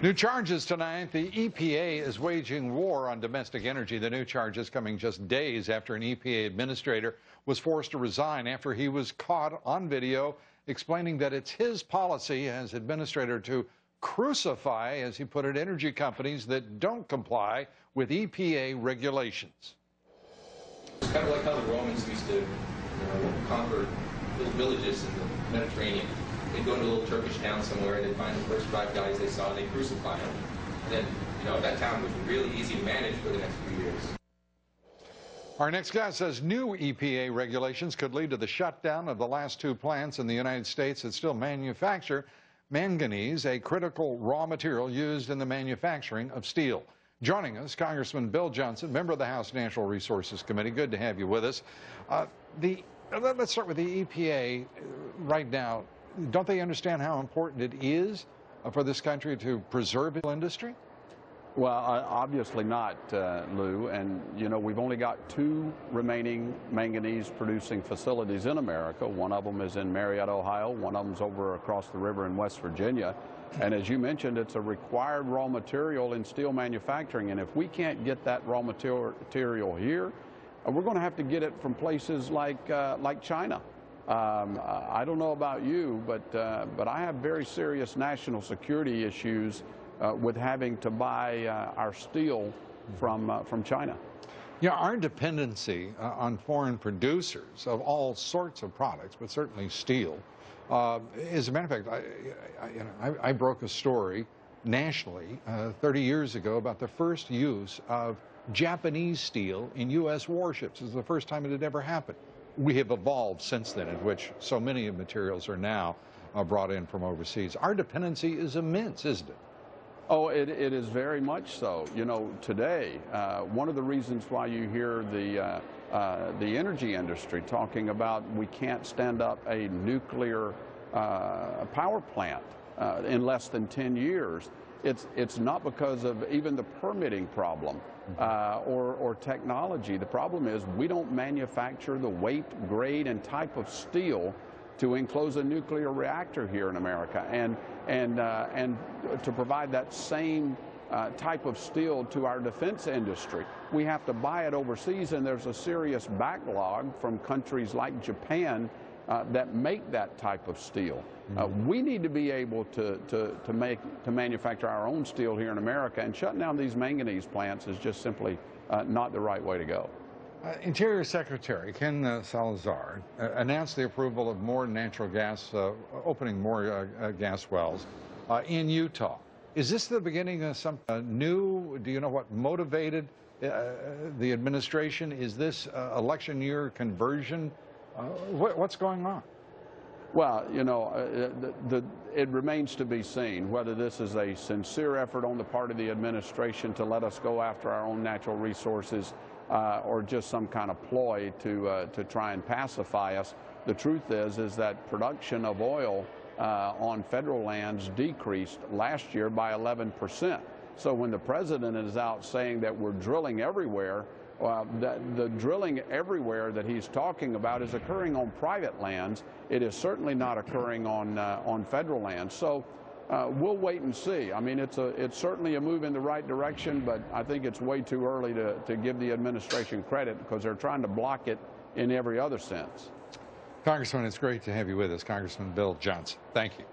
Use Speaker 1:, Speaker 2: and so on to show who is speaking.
Speaker 1: New charges tonight. The EPA is waging war on domestic energy. The new charges coming just days after an EPA administrator was forced to resign after he was caught on video explaining that it's his policy as administrator to crucify, as he put it, energy companies that don't comply with EPA regulations.
Speaker 2: It's kind of like how the Romans used to conquer little villages in the Mediterranean. They'd go into a little Turkish town somewhere, and they'd find the first 5 guys they saw, and they'd crucify them. And then, that town was really easy to manage for the next few years.
Speaker 1: Our next guest says new EPA regulations could lead to the shutdown of the last 2 plants in the United States that still manufacture manganese, a critical raw material used in the manufacturing of steel. Joining us, Congressman Bill Johnson, member of the House Natural Resources Committee. Good to have you with us. Let's start with the EPA right now. Don't they understand how important it is for this country to preserve its industry?
Speaker 3: Well, obviously not, Lou. And, we've only got 2 remaining manganese-producing facilities in America. One of them is in Marietta, Ohio. One of them's over across the river in West Virginia. And as you mentioned, it's a required raw material in steel manufacturing. And if we can't get that raw material here, we're going to have to get it from places like China. I don't know about you, but I have very serious national security issues with having to buy our steel from China.
Speaker 1: Yeah, our dependency on foreign producers of all sorts of products, but certainly steel, as a matter of fact, I broke a story nationally 30 years ago about the first use of Japanese steel in U.S. warships. It was the first time it had ever happened. We have evolved since then, in which so many materials are now brought in from overseas. Our dependency is immense, isn't it?
Speaker 3: Oh, it is very much so. Today, one of the reasons why you hear the energy industry talking about we can't stand up a nuclear power plant in less than 10 years, it's not because of even the permitting problem or technology. The problem is we don't manufacture the weight, grade, and type of steel to enclose a nuclear reactor here in America, and to provide that same type of steel to our defense industry. We have to buy it overseas, and there's a serious backlog from countries like Japan that make that type of steel. We need to be able to manufacture our own steel here in America, and shutting down these manganese plants is just simply not the right way to go.
Speaker 1: Interior Secretary Ken Salazar announced the approval of more natural gas, opening more gas wells in Utah. Is this the beginning of something new? Do you know what motivated the administration? Is this election year conversion? What's going on?
Speaker 3: Well, it remains to be seen whether this is a sincere effort on the part of the administration to let us go after our own natural resources or just some kind of ploy to try and pacify us. The truth is that production of oil on federal lands decreased last year by 11%. So when the president is out saying that we're drilling everywhere, the drilling everywhere that he's talking about is occurring on private lands. It is certainly not occurring on federal lands. So we'll wait and see. I mean, it's certainly a move in the right direction, but I think it's way too early to give the administration credit because they're trying to block it in every other sense.
Speaker 1: Congressman, it's great to have you with us. Congressman Bill Johnson, thank you.